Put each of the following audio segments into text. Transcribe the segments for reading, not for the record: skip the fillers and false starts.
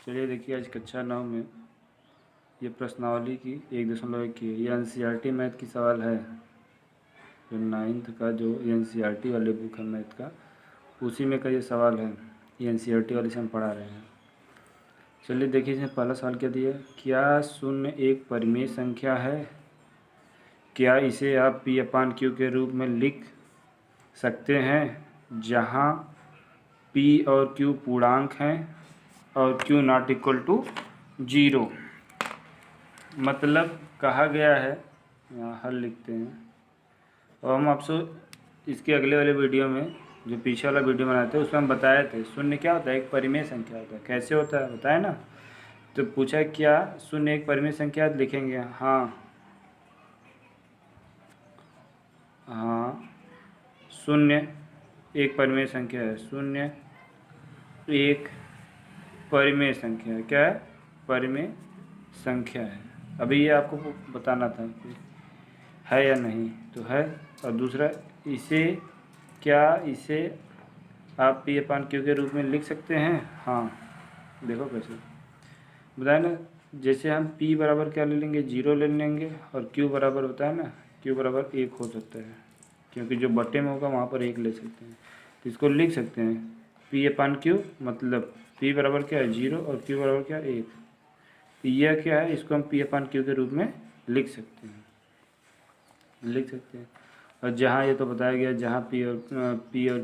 चलिए देखिए, आज कक्षा 9 में ये प्रश्नावली की 1.1 की ये NCERT मैथ की सवाल है। जो 9th का जो NCERT वाले बुक है मैथ का, उसी में का ये सवाल है। ये NCERT वाले से हम पढ़ा रहे हैं। चलिए देखिए, इसमें पहला सवाल क्या दिया, क्या शून्य एक परिमेय संख्या है? क्या इसे आप P/Q के रूप में लिख सकते हैं, जहाँ P और Q पूर्णांक हैं और Q नॉट इक्वल टू 0। मतलब कहा गया है, यहाँ हल लिखते हैं। और हम आपसे इसके अगले वाले वीडियो में, जो पीछे वाला वीडियो बनाए थे, उसमें हम बताए थे शून्य क्या होता है, एक परिमेय संख्या होता है। कैसे होता है बताए ना। तो पूछा क्या शून्य एक परिमेय संख्या लिखेंगे। हाँ, शून्य एक परिमेय संख्या है। शून्य एक परिमेय संख्या है। क्या है? परिमेय संख्या है। अभी ये आपको बताना था कि है या नहीं, तो है। और दूसरा, इसे इसे आप P/Q के रूप में लिख सकते हैं। हाँ, देखो कैसे बताए ना। जैसे हम P बराबर क्या ले लेंगे, 0 ले लेंगे, और Q बराबर बताए ना, Q बराबर 1 हो सकता है, क्योंकि जो बटे में होगा वहाँ पर 1 ले सकते हैं। तो इसको लिख सकते हैं P/Q, मतलब P बराबर क्या है 0 और Q बराबर क्या है 1। तो यह क्या है, इसको हम P/Q के रूप में लिख सकते हैं। और जहाँ ये तो बताया गया, जहाँ P और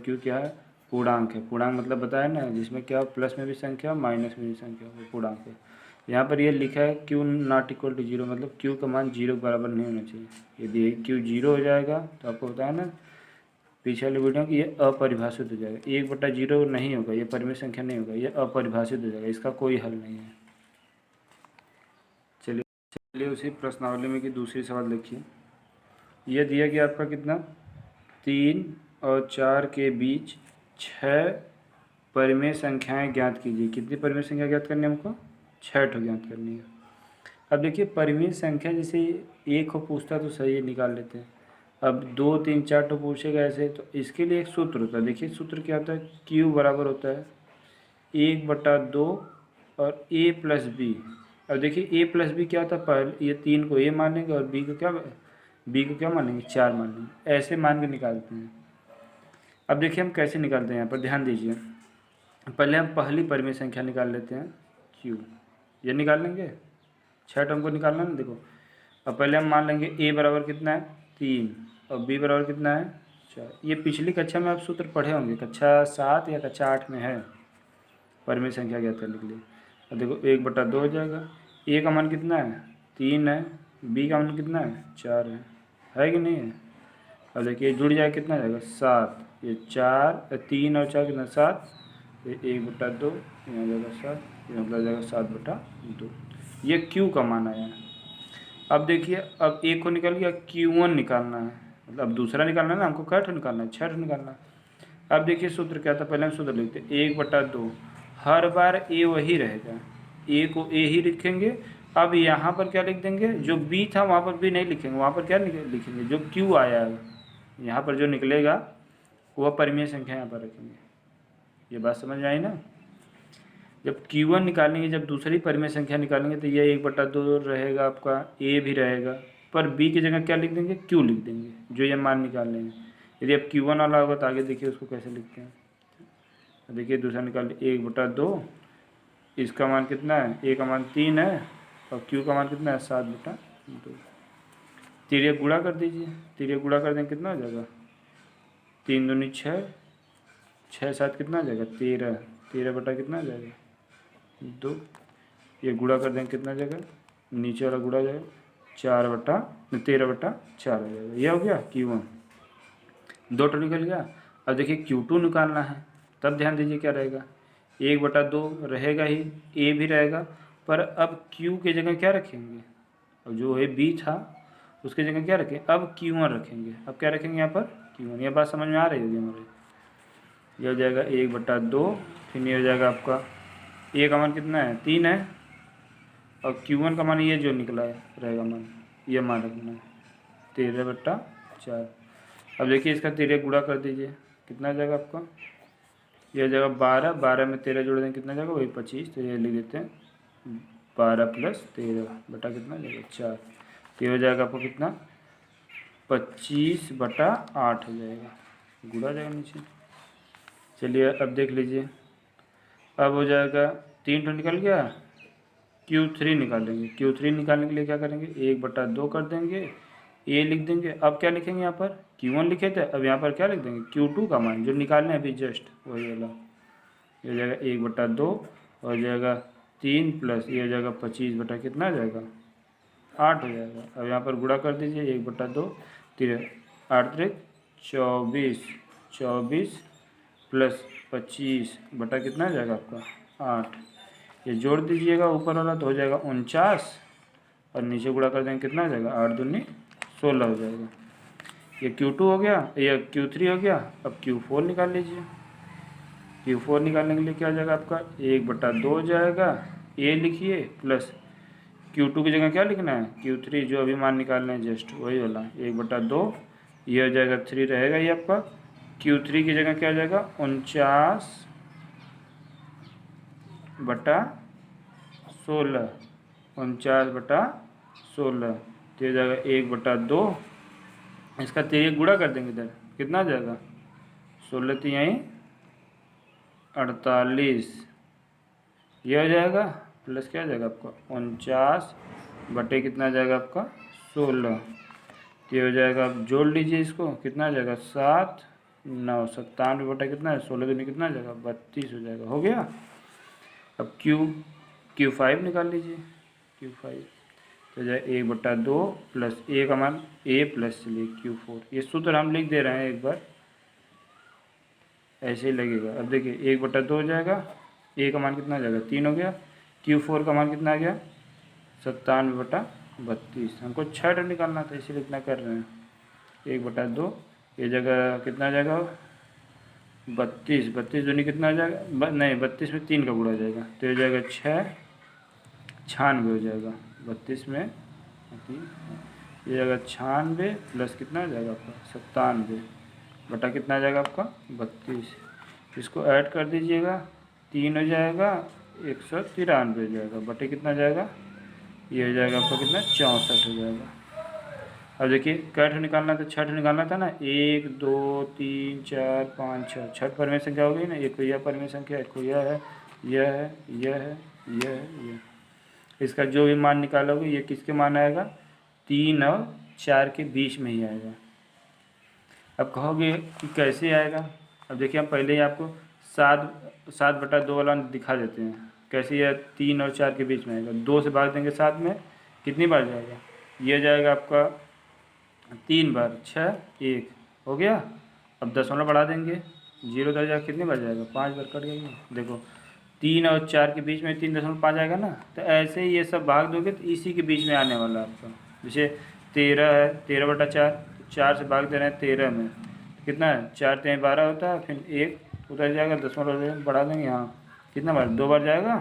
Q क्या है, पूर्णांक है। पूर्णांक मतलब बताया ना, जिसमें क्या प्लस में भी संख्या माइनस में भी संख्या, वो पूर्णांक है। यहाँ पर ये लिखा है Q नॉट इक्वल टू 0, मतलब Q का मान 0 के बराबर नहीं होना चाहिए। यदि Q 0 हो जाएगा तो आपको बताया ना पीछे वाले वीडियो कि ये अपरिभाषित हो जाएगा। 1/0 नहीं होगा, ये परिमेय संख्या नहीं होगा, ये अपरिभाषित हो जाएगा, इसका कोई हल नहीं है। चलिए उसी प्रश्नावली में की दूसरी सवाल देखिए। यह दिया गया आपका कितना, 3 और 4 के बीच 6 परिमेय संख्याएं ज्ञात कीजिए। कितनी परिमेय संख्या ज्ञात करनी है हमको? 6 ठो ज्ञात करनी है। अब देखिए, परिमेय संख्या जैसे एक को पूछता तो सही है, निकाल लेते हैं। अब 2, 3, 4 ठो पूछेगा ऐसे, तो इसके लिए एक सूत्र होता है। देखिए सूत्र क्या होता है, Q बराबर होता है 1/2 और A प्लस बी। अब देखिए A प्लस बी क्या होता है, पहले ये 3 को A मान लेंगे और B को क्या मान लेंगे, 4 मान लेंगे। ऐसे मान के निकालते हैं। अब देखिए हम कैसे निकालते हैं, यहाँ पर ध्यान दीजिए। पहले हम पहली परिमेय संख्या निकाल लेते हैं, Q। ये निकाल लेंगे, 6 टर्म को निकालना ना। देखो, अब पहले हम मान लेंगे A बराबर कितना है 3 और B बराबर कितना है 4। ये पिछली कक्षा में आप सूत्र पढ़े होंगे, कक्षा 7 या कक्षा 8 में है, परिमेय संख्या ज्ञात करने के लिए। अब देखो 1/2 हो जाएगा। A का मान कितना है 3 है, B का मान कितना है 4 है कि नहीं है? अब देखिए जुड़ जाए कितना जाएगा 7। ये 4 3 और 4 कितना 7, ये 1/2 यहाँ जाएगा 7, ये मतलब जाएगा 7/2। ये Q का मान आया। अब देखिए, अब एक को निकल गया, Q1 निकालना है। मतलब अब दूसरा निकालना है ना, हमको क्या निकालना है, 6 निकालना है। अब देखिए सूत्र क्या था, पहले हम सूत्र लिखते 1/2। हर बार A वही रहेगा, A को A ही लिखेंगे। अब यहाँ पर क्या लिख देंगे, जो B था वहाँ पर B नहीं लिखेंगे, वहाँ पर क्या लिखेंगे, जो Q आया है यहाँ पर जो निकलेगा वह परिमेय संख्या यहाँ पर रखेंगे। ये बात समझ में आई ना। जब Q1 निकालेंगे, जब दूसरी परिमेय संख्या निकालेंगे, तो यह 1/2 रहेगा आपका, A भी रहेगा, पर B की जगह क्या लिख देंगे, Q लिख देंगे, जो ये मान निकाल लेंगे। यदि अब Q1 वाला होगा तो आगे देखिए उसको कैसे लिखते हैं। देखिए दूसरा निकाल 1/2, इसका मान कितना है, A का मान 3 है और Q का मान कितना है 7/2। तिर्यक गुणा कर दीजिए, तिर्यक गुणा कर देंगे कितना हो जाएगा, 3 दूनी 6, 6 7 कितना हो जाएगा 13, 13 बटा कितना हो जाएगा 2। ये गुणा कर देंगे कितना जाएगा, नीचे वाला गुणा जाएगा 13/4 हो जाएगा। यह हो गया Q1, 2 टो निकल गया। अब देखिए Q2 निकालना है, तब ध्यान दीजिए क्या रहेगा, 1/2 रहेगा ही, A भी रहेगा, पर अब Q की जगह क्या रखेंगे, अब जो है B था उसकी जगह क्या रखें, अब Q1 रखेंगे। अब क्या रखेंगे यहाँ पर Q1। यह बात समझ में आ रही होगी हमारे। यह हो जाएगा 1/2, फिर ये हो जाएगा आपका A का मान कितना है 3 है, और Q1 का मान ये जो निकला है रहेगा मान, ये मान रखना है 13/4। अब देखिए इसका तिर्यक गुणा कर दीजिए, कितना आ जाएगा आपका ये हो जाएगा 12, 12 में 13 जोड़ देंगे कितना जाएगा, वही 25। तो ये लिख देते हैं 12 + 13 बटा कितना जाएगा 4। तो ये हो जाएगा आपको कितना 25/8 हो जाएगा, गुणा जाएगा नीचे। चलिए अब देख लीजिए, अब हो जाएगा 3 तो निकल गया, Q3 निकालेंगे। Q3 निकालने के लिए क्या करेंगे, 1/2 कर देंगे, ये लिख देंगे। अब क्या लिखेंगे यहाँ पर, Q1 लिखे थे, अब यहाँ पर क्या लिख देंगे, Q2 का मान जो निकालना है अभी जस्ट वही वाला। ये हो जाएगा 1/2 हो जाएगा 3 प्लस ये हो जाएगा 25 बटा कितना आ जाएगा 8 हो जाएगा। अब यहाँ पर गुणा कर दीजिए, 1/2 8 × 24, 24 प्लस 25 बटा कितना आ जाएगा आपका 8। ये जोड़ दीजिएगा ऊपर वाला तो हो जाएगा 49 और नीचे गुणा कर देंगे कितना आ जाएगा 8 दूनी 16 हो जाएगा। ये Q2 हो गया, ये Q3 हो गया। अब Q4 निकाल लीजिए। Q4 निकालने के लिए क्या हो जाएगा आपका 1/2 हो जाएगा, ये लिखिए प्लस Q2 की जगह क्या लिखना है Q3 जो अभी मान निकालना है जस्ट वही वाला 1/2, ये हो जाएगा 3 रहेगा ये आपका। Q3 की जगह क्या हो जाएगा 49/16, 49/16 तो हो जाएगा 1/2। इसका 3 गुणा कर देंगे इधर कितना आ जाएगा 16 × 48, ये हो जाएगा प्लस क्या आ जाएगा आपका 49 बटे कितना आ जाएगा आपका 16। ये हो जाएगा, आप जोड़ लीजिए इसको कितना आ जाएगा 7 9 97 बटा कितना है 16 दूनी कितना आ जाएगा 32 हो जाएगा, हो गया। अब Q5 निकाल लीजिए। Q5 तो जाए 1/2 प्लस ए का मान ए प्लस चलिए Q4, ये सूत्र हम लिख दे रहे हैं एक बार, ऐसे ही लगेगा। अब देखिए 1/2 हो जाएगा, ए का मान कितना आ जाएगा 3 हो गया, Q4 का मान कितना आ गया 97/32। हमको 6 निकालना था इसीलिए इतना कर रहे हैं। 1/2 ये जगह कितना आ जाएगा 32, 32 दूनी कितना आ जाएगा नहीं 32 में 3 का गुणा हो जाएगा तो हो जाएगा 6 96 हो जाएगा 32 में 3, ये जाएगा 96 प्लस कितना आ जाएगा आपका 97 बटा कितना आ जाएगा आपका 32। इसको ऐड कर दीजिएगा 3 हो जाएगा 193 हो जाएगा बटे कितना जाएगा, ये हो जाएगा आपका कितना 64 हो जाएगा। अब देखिए कैठ निकालना था, छठ निकालना था ना, 1 2 3 4 5 6, छठ परिमेय संख्या हो गई ना, एक यह परिमेय संख्या, एक यह है, यह है, यह है, यह है, यह। इसका जो भी मान निकालोगे ये किसके मान आएगा 3 और 4 के बीच में ही आएगा। अब कहोगे कि कैसे आएगा, अब देखिए हम पहले ही आपको 7/2 वाला दिखा देते हैं कैसे यह 3 और 4 के बीच में आएगा। 2 से भाग देंगे 7 में कितनी बार जाएगा, ये जाएगा आपका 3 बार, 6 1 हो गया। अब दशमलव बढ़ा देंगे, 0 तो जाएगा कितनी बार जाएगा 5 बार, कट गई। देखो 3 और 4 के बीच में 3.5 आएगा ना, तो ऐसे ही ये सब भाग दोगे तो इसी के बीच में आने वाला आपका। जैसे 13 है, 13/4 तो 4 से भाग दे रहे हैं 13 में, तो कितना है 4 3 12 होता है, फिर 1 उधर जाएगा, दशमलव बढ़ा देंगे यहाँ कितना बार 2 बार जाएगा,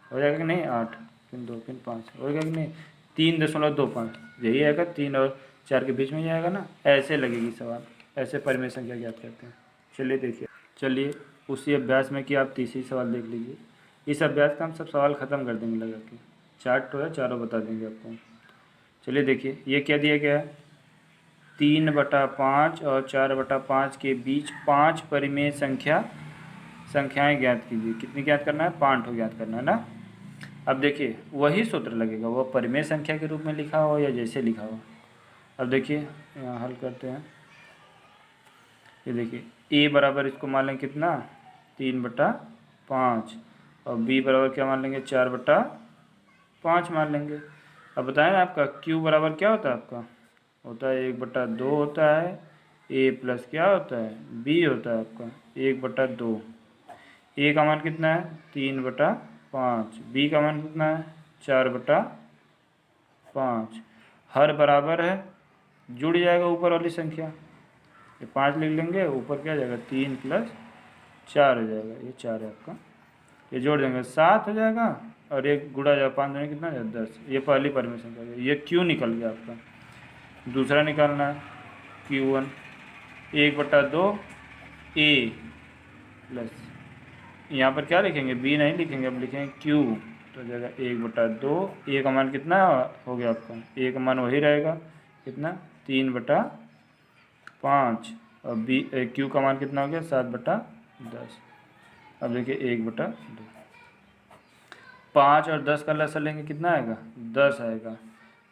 हो जाएगा कि नहीं 8, फिर 2 फिर 5 हो जाएगा कि नहीं 3.25, यही आएगा 3 और 4 के बीच में ही आएगा ना। ऐसे लगेगी सवाल, ऐसे परिमेय संख्या ज्ञात करते हैं। चलिए देखिए, चलिए उसी अभ्यास में कि आप तीसरी सवाल देख लीजिए। इस अभ्यास का हम सब सवाल ख़त्म कर देंगे लगा के, चार्ट तो है चारों बता देंगे आपको। चलिए देखिए ये क्या दिया गया है, 3/5 और 4/5 के बीच 5 परिमेय संख्याएं ज्ञात कीजिए। कितनी ज्ञात करना है 5 ज्ञात करना है ना। अब देखिए वही सूत्र लगेगा, वो परिमेय संख्या के रूप में लिखा हो या जैसे लिखा हो। अब देखिए यहाँ हल करते हैं, ये देखिए ए बराबर इसको मान लेंगे कितना 3/5 और बी बराबर क्या मान लेंगे 4/5 मान लेंगे। अब बताएं ना आपका क्यू बराबर क्या होता है, आपका होता है 1/2 होता है, ए प्लस क्या होता है बी होता है आपका 1/2। ए का मान कितना है 3/5, बी का मान कितना है 4/5। हर बराबर है, जुड़ जाएगा ऊपर वाली संख्या, ये 5 लिख लेंगे, ऊपर क्या जाएगा 3 + 4 हो जाएगा, ये 4 है आपका। ये जोड़ देंगे 7 हो जाएगा और एक गुणा जाएगा 5 में कितना जाएगा 10। ये पहली परिमेय संख्या है, ये क्यू निकल गया आपका। दूसरा निकालना है Q1 1/2 ए प्लस यहाँ पर क्या लिखेंगे, बी नहीं लिखेंगे, अब लिखेंगे क्यू। तो हो जाएगा 1/2। ए का मान कितना हो गया आपका, ए का मान वही रहेगा कितना 3/5, और बी क्यू का मान कितना हो गया 7/10। अब देखिए 1/2, 5 और 10 का लसा लेंगे कितना आएगा 10 आएगा।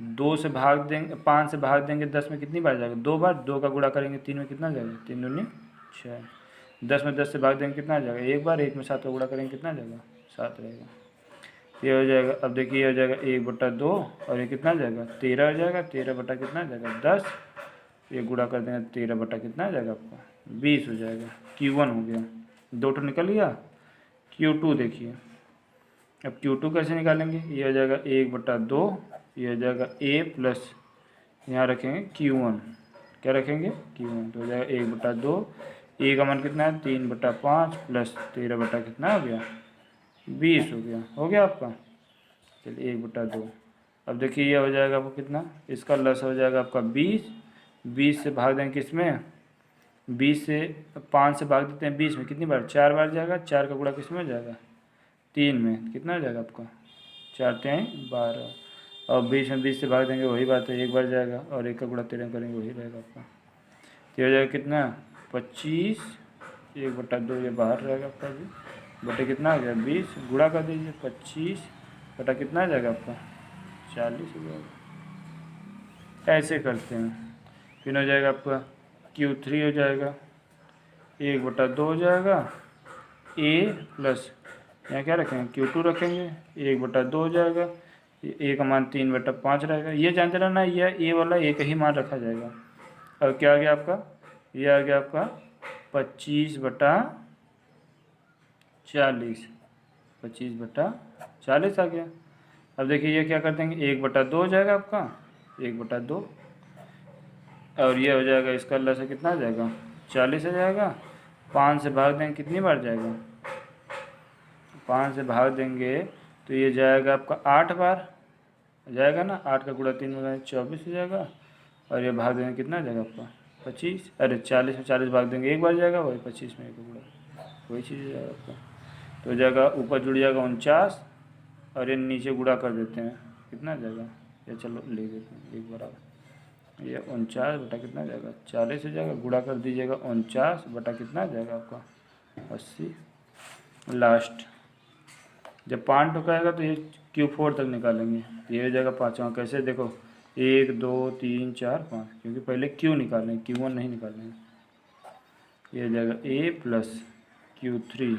2 से भाग देंगे, 5 से भाग देंगे 10 में कितनी बार जाएगा 2 बार, 2 का गुणा करेंगे 3 में कितना जाएगा 3 दूनी 6। 10 में 10 से भाग देंगे कितना जाएगा 1 बार, 1 में 7 का गुणा करेंगे कितना जाएगा 7 रहेगा। ये हो जाएगा, अब देखिए ये हो जाएगा 1/2 और ये कितना जाएगा 13 हो जाएगा, 13 बटा कितना जाएगा 10, ये गुणा कर देंगे 13 बटा कितना आ जाएगा आपका 20 हो जाएगा। Q1 हो गया, 2 तो निकल गया। Q2 देखिए, अब Q2 कैसे निकालेंगे, ये हो जाएगा 1/2, ये हो जाएगा A प्लस यहाँ रखेंगे Q1, क्या रखेंगे Q1, तो हो जाएगा 1/2, A का मान कितना है 3/5 प्लस 13 बटा कितना हो गया 20 हो गया आपका। चलिए 1/2, अब देखिए ये हो जाएगा आपको कितना, इसका लस हो जाएगा आपका 20, 20 से भाग देंगे किसमें 20 से 5 से भाग देते हैं 20 में कितनी बार 4 बार जाएगा, 4 का गुणा किस में हो जाएगा 3 में, कितना हो जाएगा आपका 4 3 12, और 20 में 20 से भाग देंगे वही बात है 1 बार जाएगा, और 1 का गुणा 13 करेंगे वही रहेगा आपका। तो हो जाएगा कितना 25, 1/2 ये बाहर रहेगा आपका भी, बटे कितना हो गया 20, गुणा कर दीजिए 25 बटा कितना आ जाएगा आपका 40 हो जाएगा। ऐसे करते हैं, फिर हो जाएगा आपका Q3 हो जाएगा 1/2 हो जाएगा, A प्लस यहाँ क्या रखेंगे Q2 रखेंगे 1/2 हो जाएगा, A का मान 3/5 रहेगा। ये जानते रहना ये A वाला एक ही मान रखा जाएगा। अब क्या आ गया आपका, ये आ गया आपका 25/40, 25/40 आ गया। अब देखिए ये क्या कर देंगे 1/2 हो जाएगा आपका 1/2, और ये हो जाएगा इसका अल्लाह से कितना आ जाएगा 40 हो जाएगा। 5 से भाग देंगे कितनी बार जाएगा 5 से भाग देंगे तो ये जाएगा आपका 8 बार जाएगा ना, 8 का गुणा 3 में 24 हो जाएगा, और ये भाग देंगे कितना जाएगा आपका 25, अरे 40 में 40 भाग देंगे 1 बार जाएगा, वही 25 में 1 का गुणा वही चीज़ हो जाएगा आपका। तो हो जाएगा ऊपर जुड़ जाएगा 49, और ये नीचे गुणा कर देते हैं कितना जाएगा, या चलो ले देते हैं एक बराबर, ये 49 बटा कितना जाएगा 40 हो जाएगा, गुणा कर दीजिएगा 49 बटा कितना जाएगा आपका 80। लास्ट जब 5 ठुकाएगा तो ये Q4 तक निकालेंगे, ये हो जाएगा 5वां। कैसे देखो 1 2 3 4 5, क्योंकि पहले Q निकालेंगे Q1 नहीं निकालेंगे। ये हो जाएगा A प्लस Q3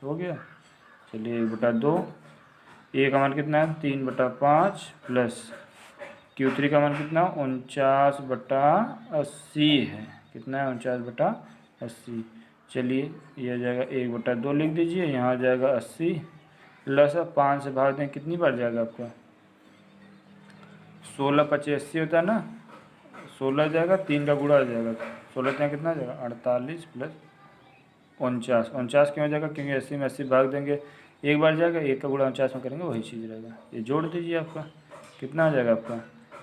हो गया। चलिए 1/2, A का मान कितना है 3/5 प्लस Q3 का मान कितना 49/80 है, कितना है 49/80। चलिए ये हो जाएगा 1/2 लिख दीजिए, यहाँ आ जाएगा 80 प्लस 5 से भाग दें कितनी बार जाएगा आपका 16 25 80 होता है ना, 16 जाएगा 3 का गुणा हो जाएगा 16 यहाँ कितना जाएगा 48 प्लस 49 क्यों हो जाएगा क्योंकि 80 में 80 भाग देंगे एक बार जाएगा, 1 का गुणा 49 में करेंगे वही चीज़ रहेगा। ये जोड़ दीजिए आपका कितना हो जाएगा आपका,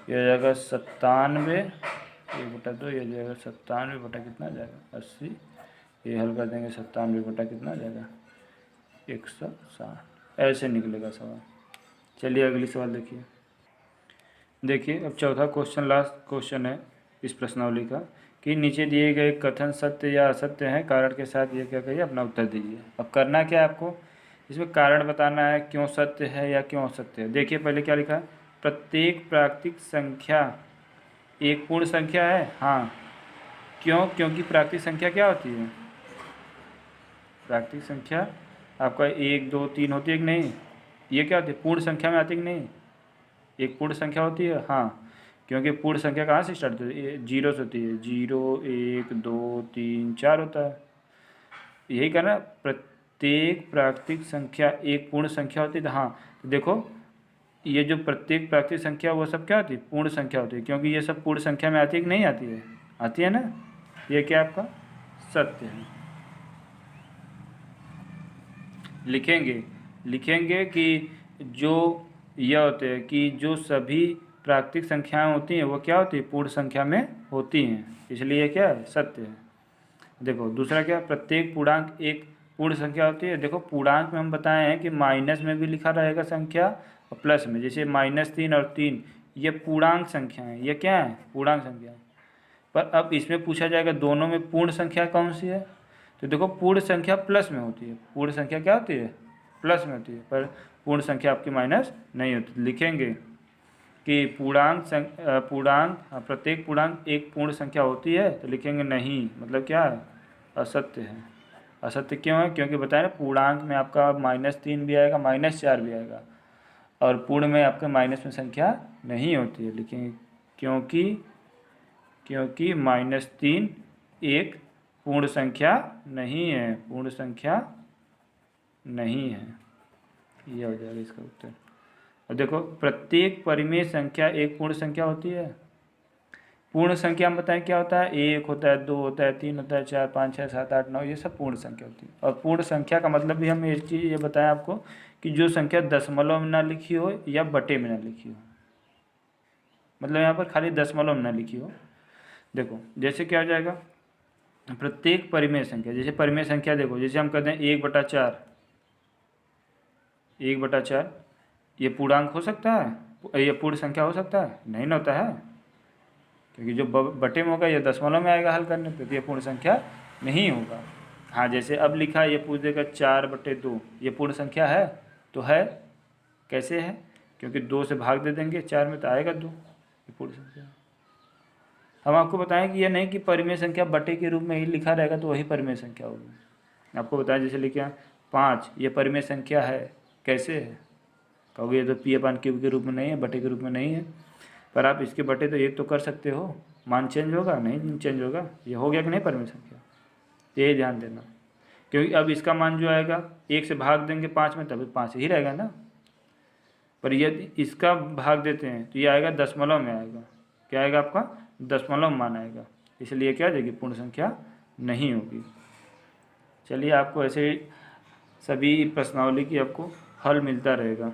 ये हो जाएगा 97 1/2, ये हो जाएगा 97 बटा कितना जाएगा 80, ये हल कर देंगे 97 बटा कितना जाएगा 160। ऐसे निकलेगा सवाल। चलिए अगली सवाल देखिए। देखिए अब चौथा क्वेश्चन लास्ट क्वेश्चन है इस प्रश्नावली का, कि नीचे दिए गए कथन सत्य या असत्य हैं, कारण के साथ ये क्या कहिए अपना उत्तर दीजिए। अब करना क्या है आपको, इसमें कारण बताना है क्यों सत्य है या क्यों असत्य है। देखिए पहले क्या लिखा है, प्रत्येक प्राकृतिक संख्या एक पूर्ण संख्या है। हाँ क्यों, क्योंकि प्राकृतिक संख्या क्या होती है, प्राकृतिक संख्या आपका 1 2 3 होती है कि नहीं, ये क्या होती है पूर्ण संख्या में आती है कि नहीं, एक पूर्ण संख्या होती है। हाँ क्योंकि पूर्ण संख्या कहाँ से स्टार्ट होती है, 0 से होती है, 0 1 2 3 4 होता है। यही कहना प्रत्येक प्राकृतिक संख्या एक पूर्ण संख्या होती है। तो हाँ तो देखो ये जो प्रत्येक प्राकृतिक संख्या वो सब क्या होती है पूर्ण संख्या होती है, क्योंकि ये सब पूर्ण संख्या में आती है कि नहीं आती है, आती है ना। ये क्या आपका सत्य है। लिखेंगे कि जो यह होते हैं कि जो सभी प्राकृतिक संख्याएं होती हैं वो क्या होती है पूर्ण संख्या में होती हैं, इसलिए क्या है सत्य है। देखो दूसरा क्या, प्रत्येक पूर्णांक एक पूर्ण संख्या होती है। देखो पूर्णांक में हम बताए हैं कि माइनस में भी लिखा रहेगा संख्या और प्लस में, जैसे -3 और 3 ये पूर्णांक संख्या है, ये क्या है, पूर्णांक संख्या है। पर अब इसमें पूछा जाएगा दोनों में पूर्ण संख्या कौन सी है, तो देखो पूर्ण संख्या प्लस में होती है। पूर्ण संख्या क्या होती है, प्लस में होती है, पर पूर्ण संख्या आपकी माइनस नहीं होती। लिखेंगे कि प्रत्येक पूर्णांक एक पूर्ण संख्या होती है, तो लिखेंगे नहीं, मतलब क्या है, असत्य है। असत्य क्यों है, क्योंकि बताया ना पूर्णांक में आपका -3 भी आएगा, -4 भी आएगा, और पूर्ण में आपका माइनस में संख्या नहीं होती है। लिखेंगे क्योंकि -3 एक पूर्ण संख्या नहीं है, पूर्ण संख्या नहीं है, ये हो जाएगा इसका उत्तर। और देखो प्रत्येक परिमेय संख्या एक पूर्ण संख्या होती है। पूर्ण संख्या हम बताएं क्या होता है, 1 होता है, 2 होता है, 3 होता है, 4 5 6 7 8 9, ये सब पूर्ण संख्या होती है। और पूर्ण संख्या का मतलब भी हम एक चीज़ ये बताया आपको कि जो संख्या दशमलव में ना लिखी हो या बटे में ना लिखी हो, मतलब यहाँ पर खाली दशमलव में ना लिखी हो। देखो जैसे क्या हो जाएगा, प्रत्येक परिमेय संख्या, जैसे परिमेय संख्या देखो, जैसे हम कहते हैं 1/4, 1/4 ये पूर्णांक हो सकता है, ये पूर्ण संख्या हो सकता है, नहीं ना होता है, क्योंकि जो बटे में होगा ये दशमलव में आएगा हल करने पे, तो ये पूर्ण संख्या नहीं होगा। हाँ जैसे अब लिखा है, ये पूछ देगा 4/2, ये पूर्ण संख्या है, तो है, कैसे है, क्योंकि 2 से भाग दे देंगे 4 में तो आएगा 2, ये पूर्ण संख्या है। हम आपको बताएं कि ये नहीं कि परिमेय संख्या बटे के रूप में ही लिखा रहेगा तो वही परिमेय संख्या होगी। आपको बताएं जैसे लिखे 5, ये परिमेय संख्या है, कैसे है, कहोगे ये तो P/Q के रूप में नहीं है, बटे के रूप में नहीं है, पर आप इसके बटे तो एक तो कर सकते हो, मान चेंज होगा, नहीं चेंज होगा, ये हो गया कि नहीं परिमेय संख्या, ये ध्यान देना। क्योंकि अब इसका मान जो आएगा 1 से भाग देंगे 5 में, तभी 5 ही रहेगा ना, पर यदि इसका भाग देते हैं तो ये आएगा दशमलव में आएगा, क्या आएगा आपका, दशमलव मान आएगा, इसलिए क्या आ जाएगी, पूर्ण संख्या नहीं होगी। चलिए आपको ऐसे सभी प्रश्नावली की आपको हल मिलता रहेगा।